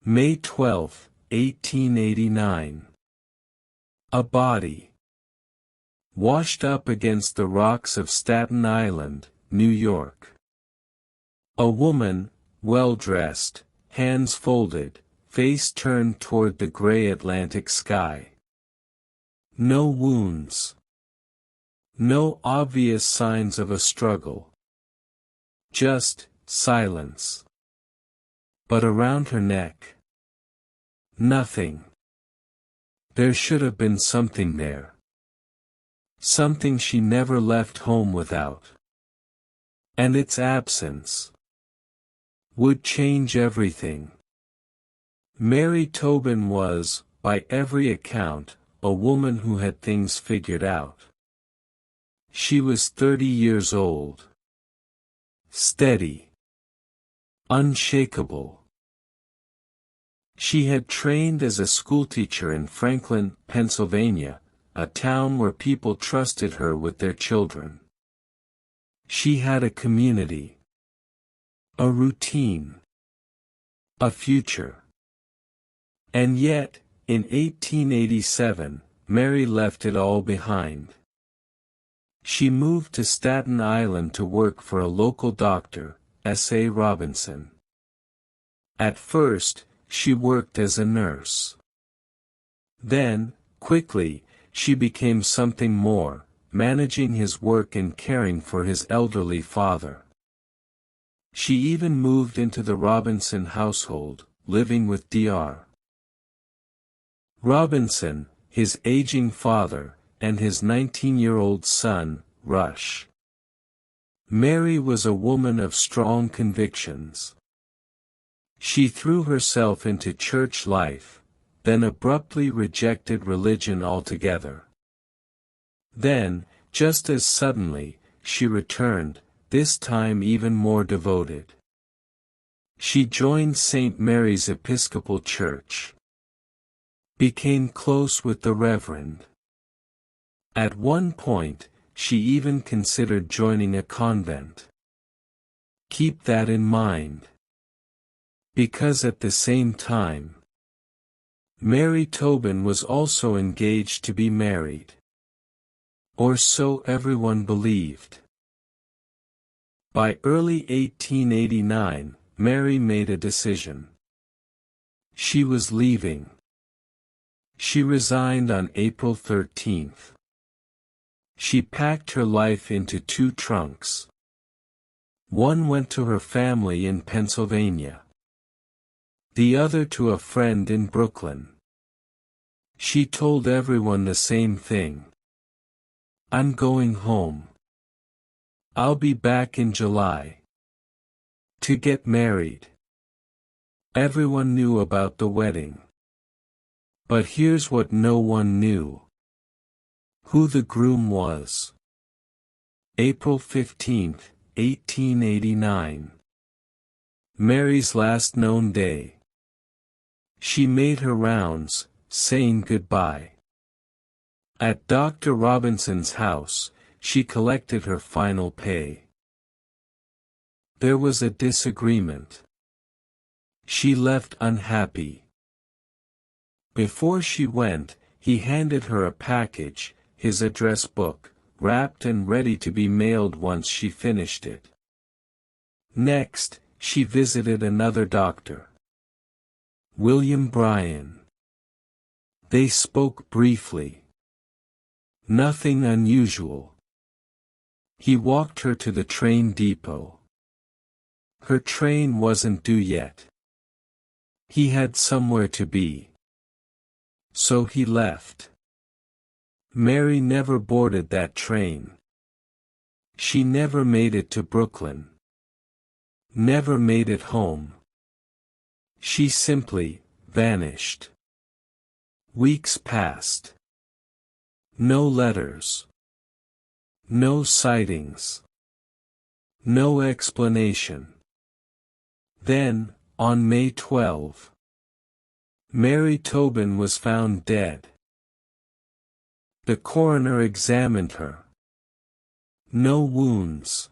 May 12, 1889. A body. Washed up against the rocks of Staten Island, New York. A woman, well-dressed, hands folded, face turned toward the gray Atlantic sky. No wounds. No obvious signs of a struggle. Just silence. But around her neck, nothing. There should have been something there. Something she never left home without. And its absence would change everything. Mary Tobin was, by every account, a woman who had things figured out. She was 30 years old. Steady. Unshakable. She had trained as a schoolteacher in Franklin, Pennsylvania, a town where people trusted her with their children. She had a community. A routine. A future. And yet, in 1887, Mary left it all behind. She moved to Staten Island to work for a local doctor, S.A. Robinson. At first, she worked as a nurse. Then, quickly, she became something more, managing his work and caring for his elderly father. She even moved into the Robinson household, living with Dr. Robinson, his aging father, and his 19-year-old son, Rush. Mary was a woman of strong convictions. She threw herself into church life, then abruptly rejected religion altogether. Then, just as suddenly, she returned, this time even more devoted. She joined St. Mary's Episcopal Church. Became close with the Reverend. At one point, she even considered joining a convent. Keep that in mind. Because at the same time, Mary Tobin was also engaged to be married. Or so everyone believed. By early 1889, Mary made a decision. She was leaving. She resigned on April 13. She packed her life into 2 trunks. One went to her family in Pennsylvania. The other to a friend in Brooklyn. She told everyone the same thing. I'm going home. I'll be back in July. To get married. Everyone knew about the wedding. But here's what no one knew. Who the groom was. April 15, 1889. Mary's last known day. She made her rounds, saying goodbye. At Dr. Robinson's house, she collected her final pay. There was a disagreement. She left unhappy. Before she went, he handed her a package, his address book, wrapped and ready to be mailed once she finished it. Next, she visited another doctor. William Bryan. They spoke briefly. Nothing unusual. He walked her to the train depot. Her train wasn't due yet. He had somewhere to be. So he left. Mary never boarded that train. She never made it to Brooklyn. Never made it home. She simply vanished. Weeks passed. No letters. No sightings. No explanation. Then, on May 12, Mary Tobin was found dead. The coroner examined her. No wounds.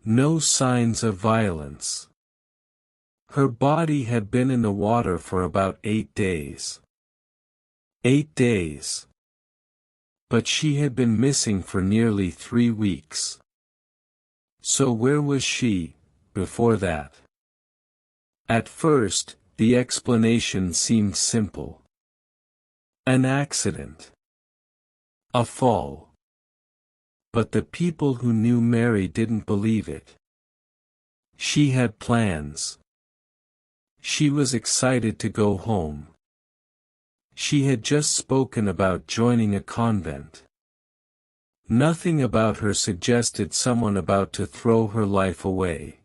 No signs of violence. Her body had been in the water for about 8 days. 8 days. But she had been missing for nearly 3 weeks. So where was she, before that? At first, the explanation seemed simple. An accident. A fall. But the people who knew Mary didn't believe it. She had plans. She was excited to go home. She had just spoken about joining a convent. Nothing about her suggested someone about to throw her life away.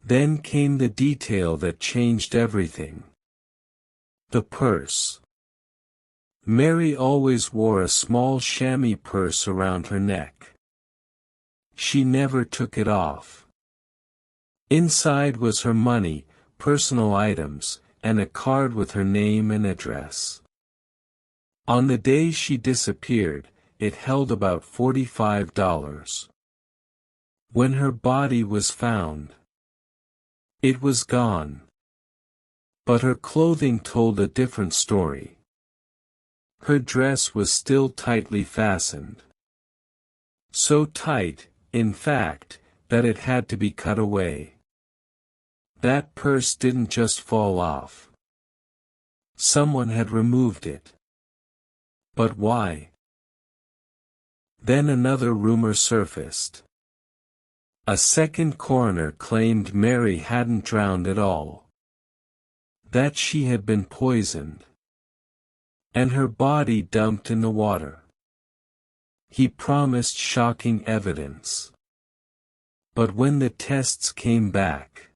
Then came the detail that changed everything. The purse. Mary always wore a small chamois purse around her neck. She never took it off. Inside was her money, personal items, and a card with her name and address. On the day she disappeared, it held about $45. When her body was found, it was gone. But her clothing told a different story. Her dress was still tightly fastened. So tight, in fact, that it had to be cut away. That purse didn't just fall off. Someone had removed it. But why? Then another rumor surfaced. A second coroner claimed Mary hadn't drowned at all. That she had been poisoned. And her body dumped in the water. He promised shocking evidence. But when the tests came back,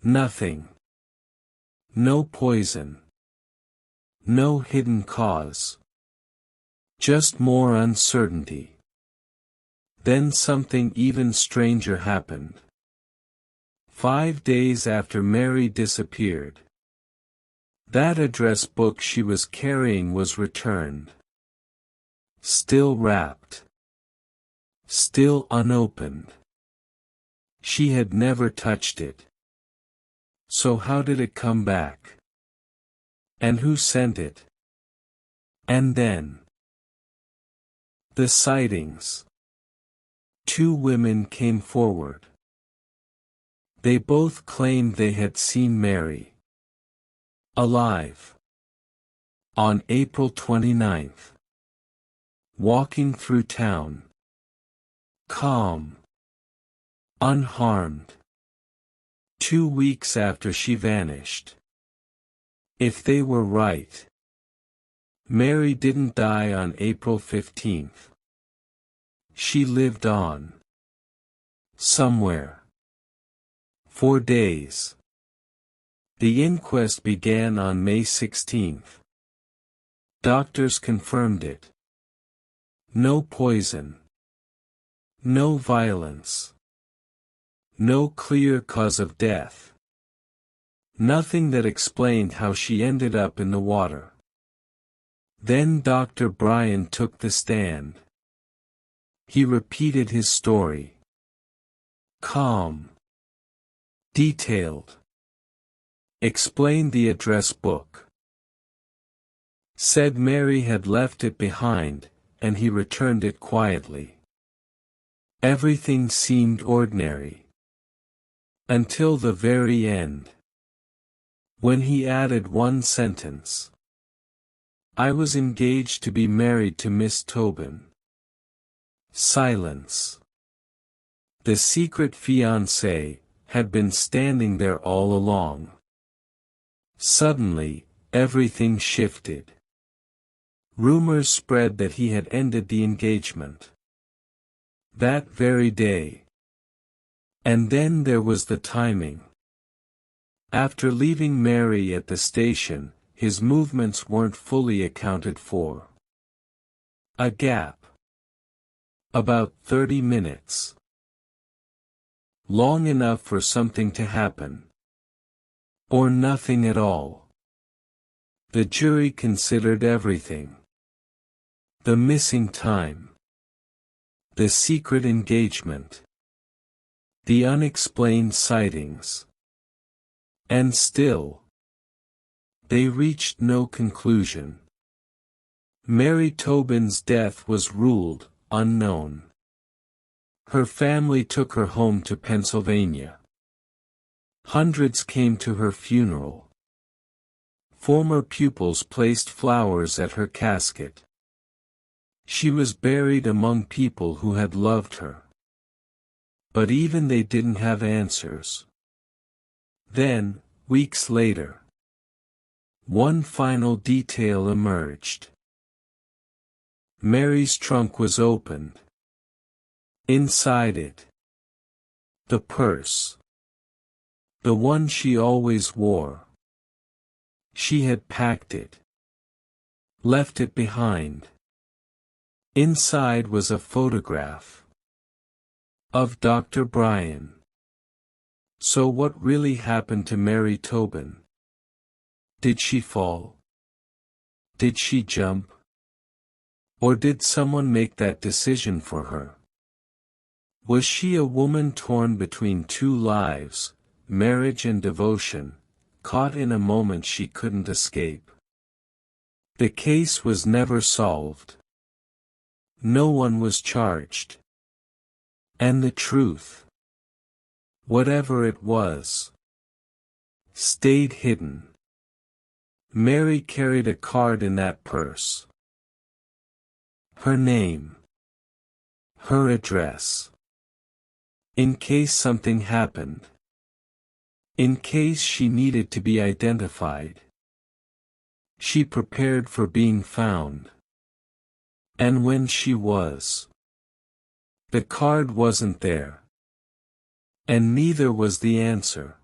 nothing. No poison. No hidden cause. Just more uncertainty. Then something even stranger happened. 5 days after Mary disappeared, that address book she was carrying was returned. Still wrapped. Still unopened. She had never touched it. So how did it come back? And who sent it? And then, the sightings. 2 women came forward. They both claimed they had seen Mary. Alive. On April 29th. Walking through town. Calm. Unharmed. 2 weeks after she vanished. If they were right, Mary didn't die on April 15th. She lived on. Somewhere. For days. The inquest began on May 16th. Doctors confirmed it. No poison. No violence. No clear cause of death. Nothing that explained how she ended up in the water. Then Dr. Bryan took the stand. He repeated his story. Calm. Detailed. Explained the address book. Said Mary had left it behind, and he returned it quietly. Everything seemed ordinary. Until the very end. When he added one sentence. I was engaged to be married to Miss Tobin. Silence. The secret fiancé had been standing there all along. Suddenly, everything shifted. Rumors spread that he had ended the engagement. That very day. And then there was the timing. After leaving Mary at the station, his movements weren't fully accounted for. A gap. About 30 minutes. Long enough for something to happen. Or nothing at all. The jury considered everything. The missing time. The secret engagement. The unexplained sightings. And still, they reached no conclusion. Mary Tobin's death was ruled unknown. Her family took her home to Pennsylvania. Hundreds came to her funeral. Former pupils placed flowers at her casket. She was buried among people who had loved her. But even they didn't have answers. Then, weeks later, one final detail emerged. Mary's trunk was opened. Inside it, the purse. The one she always wore. She had packed it. Left it behind. Inside was a photograph of Dr. Brian. So what really happened to Mary Tobin? Did she fall? Did she jump? Or did someone make that decision for her? Was she a woman torn between two lives, marriage and devotion, caught in a moment she couldn't escape? The case was never solved. No one was charged. And the truth, whatever it was, stayed hidden. Mary carried a card in that purse. Her name. Her address. In case something happened. In case she needed to be identified. She prepared for being found. And when she was, the card wasn't there. And neither was the answer.